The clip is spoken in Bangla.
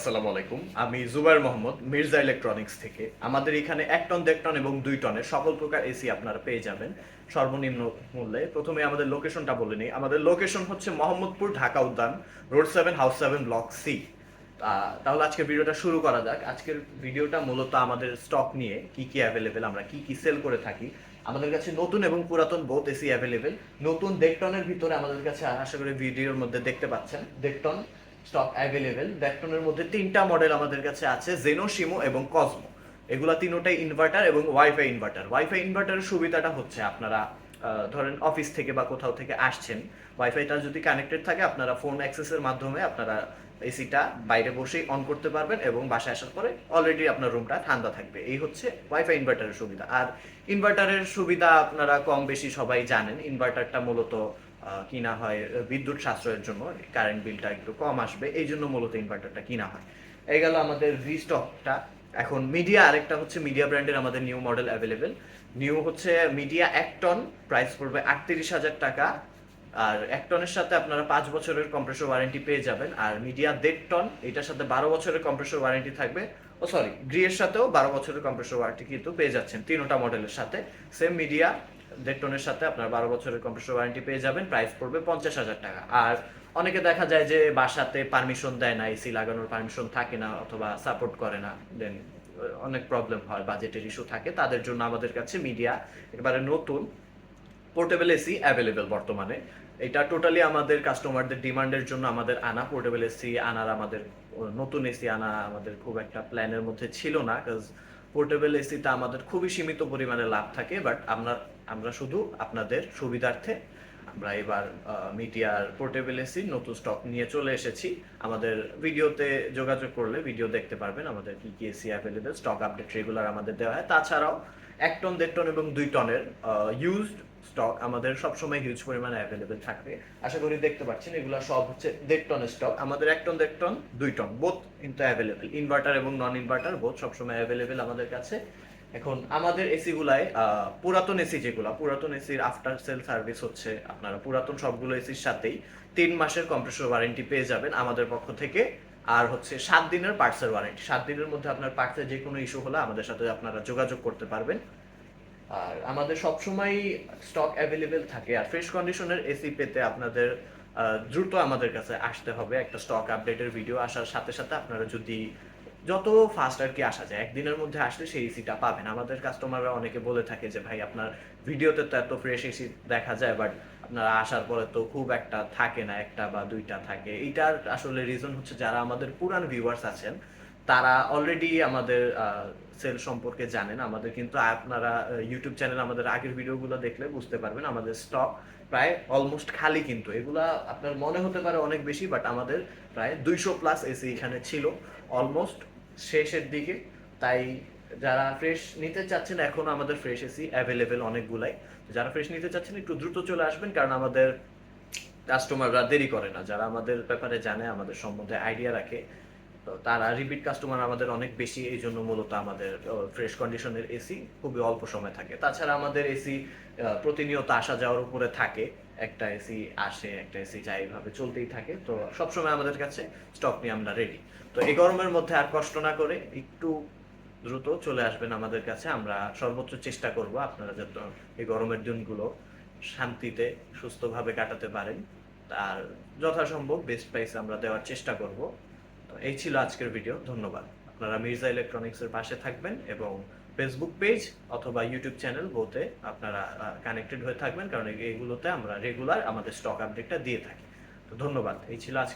আসসালামু আলাইকুম। আমি জুবায়ের মোহাম্মদ মির্জা ইলেকট্রনিক্স থেকে। আমাদের এখানে ১ টন, ১.৫ টন এবং ২ টনের সকল প্রকার এসি আপনারা পেয়ে যাবেন সর্বনিম্ন মূল্যে। প্রথমে আমাদের লোকেশনটা বলে নিই। আমাদের লোকেশন হচ্ছে মোহাম্মদপুর, ঢাকা উদ্যান, রোড 7, হাউস 7, ব্লক সি। তাহলে আজকের ভিডিওটা শুরু করা যাক। আজকের ভিডিওটা মূলত আমাদের স্টক নিয়ে, কি কি অ্যাভেলেবেল, আমরা কি কি সেল করে থাকি। আমাদের কাছে নতুন এবং পুরাতন বোথ এসি অ্যাভেলেবেল। নতুন ১.৫ টনের ভিতরে আমাদের কাছে আশা করি ভিডিওর মধ্যে দেখতে পাচ্ছেন ১.৫ টন স্টক অ্যাভেলেবেল। ১.৫ টনের মধ্যে ৩টা মডেল আমাদের কাছে আছে, জেনো, শিমো এবং কসমো। এগুলা তিনোটাই ইনভার্টার এবং ওয়াইফাই ইনভার্টার। ওয়াইফাই ইনভার্টারের সুবিধাটা হচ্ছে আপনারা ধরেন অফিস থেকে বা কোথাও থেকে আসছেন, ওয়াইফাইটা যদি কানেক্টেড থাকে আপনারা ফোন অ্যাক্সেসের মাধ্যমে আপনারা এসিটা বাইরে বসেই অন করতে পারবেন এবং বাসায় আসার পরে অলরেডি আপনার রুমটা ঠান্ডা থাকবে। এই হচ্ছে ওয়াইফাই ইনভার্টারের সুবিধা। আর ইনভার্টারের সুবিধা আপনারা কম বেশি সবাই জানেন। ইনভার্টারটা মূলত কিনা হয় বিদ্যুৎ সাশ্রয়ের জন্য, কারেন্ট বিলটা একটু কম আসবে, এই জন্য মূলত ইনভার্টারটা কিনা হয়। এই গেল আমাদের ভি স্টকটা। এখন মিডিয়া, আরেকটা হচ্ছে মিডিয়া ব্র্যান্ডের আমাদের নিউ মডেল অ্যাভেলেবেল। নিউ হচ্ছে মিডিয়া ১ টন, প্রাইস পড়বে ৩৮,০০০ টাকা। আর ১ টনের সাথে আপনারা ৫ বছরের কম্প্রেসর ওয়ারেন্টি পেয়ে যাবেন। আর মিডিয়া ১.৫ টন, এটার সাথে ১২ বছরের কম্প্রেসর ওয়ারেন্টি থাকবে। ও সরি, গ্রিয়ের সাথেও ১২ বছরের কম্প্রেসর ওয়ারেন্টি কিন্তু পেয়ে যাচ্ছেন তিনোটা মডেলের সাথে। সেম মিডিয়া ১.৫ টনের সাথে আপনার ১২ বছরের কম্প্রেসর ওয়ারেন্টি পেয়ে যাবেন, প্রাইস পড়বে ৫০,০০০ টাকা। আর অনেকে দেখা যায় যে বাসাতে পারমিশন দেয় না, এসি লাগানোর পারমিশন থাকে না অথবা সাপোর্ট করে না, দেন অনেক প্রবলেম হয়, বাজেটের ইস্যু থাকে, তাদের জন্য আমাদের কাছে মিডিয়া একেবারে নতুন পোর্টেবল এসি অ্যাভেলেবেল বর্তমানে। এটা টোটালি আমাদের কাস্টমারদের ডিমান্ডের জন্য আমাদের আনা। পোর্টেবল এসি আনার, আমাদের নতুন এসি আনা আমাদের খুব একটা প্ল্যানের মধ্যে ছিল না, কাজ পোর্টেবল এসিতে আমাদের খুবই সীমিত পরিমাণে লাভ থাকে। বাট আমরা আমরা শুধু আপনাদের সুবিধার্থে আমরা এবার মিডিয়ার পোর্টেবল এসি নতুন স্টক নিয়ে চলে এসেছি। আমাদের ভিডিওতে যোগাযোগ করলে ভিডিও দেখতে পারবেন আমাদের কি কি AC available. Stock update regular আমাদের দেওয়া হয়। তাছাড়াও ১ টন, ১.৫ টন এবং ২ টনের ইউজড স্টক আমাদের সবসময় হিউজ পরিমাণে অ্যাভেলেবেল থাকবে। আশা করি দেখতে পাচ্ছেন এগুলো সব হচ্ছে ১.৫ টনের স্টক। আমাদের ১ টন, ১.৫ টন, ২ টন বোথ কিন্তু অ্যাভেলেবেল। ইনভার্টার এবং নন ইনভার্টার বোথ সবসময় অ্যাভেলেবেল আমাদের কাছে। এখন আমাদের এসি গুলায় পুরাতন এসি, যেগুলো পুরাতন এসির আফটার সেল সার্ভিস হচ্ছে, আপনারা পুরাতন সবগুলো এসির সাথেই ৩ মাসের কম্প্রেসর ওয়ারেন্টি পেয়ে যাবেন আমাদের পক্ষ থেকে। আর হচ্ছে ৭ দিনের পার্টসের ওয়ারেন্টি। ৭ দিনের মধ্যে আপনার পার্টসের যে কোনো ইস্যু হলে আমাদের সাথে আপনারা যোগাযোগ করতে পারবেন। আর আমাদের সবসময় স্টক অ্যাভেলেবেল থাকে। আর ফ্রেশ কন্ডিশনের এসি পেতে আপনাদের দ্রুত আমাদের কাছে আসতে হবে। একটা স্টক আপডেটের ভিডিও আসার সাথে সাথে আপনারা যদি যত ফাস্ট আর কি আসা যায়, একদিনের মধ্যে আসলে সেই এসিটা পাবেন। আমাদের কাস্টমাররা অনেকে বলে থাকে যে ভাই আপনার ভিডিওতে তো এত ফ্রেশ এসি দেখা যায়, বাট আপনারা আসার পরে তো খুব একটা থাকে না, একটা বা দুইটা থাকে। এটার আসলে রিজন হচ্ছে যারা আমাদের পুরান ভিউয়ার্স আছেন তারা অলরেডি আমাদের সেল সম্পর্কে জানেন। আমাদের কিন্তু আপনারা ইউটিউব চ্যানেল আমাদের আগের ভিডিওগুলো দেখলে বুঝতে পারবেন আমাদের স্টক প্রায় অলমোস্ট খালি। কিন্তু এগুলা আপনার মনে হতে পারে অনেক বেশি, বাট আমাদের প্রায় ২০০ প্লাস এসি এখানে ছিল অলমোস্ট শেষের দিকে। তাই যারা ফ্রেশ নিতে চাচ্ছেন, এখনো আমাদের ফ্রেশ এসি অ্যাভেলেবেল অনেকগুলাই। যারা ফ্রেশ নিতে চাচ্ছেন একটু দ্রুত চলে আসবেন, কারণ আমাদের কাস্টমাররা দেরি করে না। যারা আমাদের ব্যাপারে জানে, আমাদের সম্বন্ধে আইডিয়া রাখে, তো তারা রিপিট কাস্টমার আমাদের অনেক বেশি। এই জন্য মূলত আমাদের ফ্রেশ কন্ডিশনের এসি খুবই অল্প সময় থাকে। তাছাড়া আমাদের এসি প্রতিনিয়ত আসা যাওয়ার উপরে থাকে। একটা এসি আসে, একটা এসি যায়, এইভাবে চলতেই থাকে। তো সবসময় আমাদের কাছে স্টক নিয়ে আমরা রেডি। তো এই গরমের মধ্যে আর কষ্ট না করে একটু দ্রুত চলে আসবেন আমাদের কাছে। আমরা সর্বোচ্চ চেষ্টা করব আপনারা যাতে এই গরমের দিনগুলো শান্তিতে সুস্থভাবে কাটাতে পারেন। আর যথাসম্ভব বেস্ট প্রাইস আমরা দেওয়ার চেষ্টা করব। তো এই ছিল আজকের ভিডিও। ধন্যবাদ। আপনারা মির্জা ইলেকট্রনিক্সের পাশে থাকবেন এবং ফেসবুক পেজ অথবা ইউটিউব চ্যানেল বোতে আপনারা কানেক্টেড হয়ে থাকবেন, কারণ এগুলোতে আমরা রেগুলার আমাদের স্টক আপডেটটা দিয়ে থাকি। তো ধন্যবাদ। এই ছিল আজকের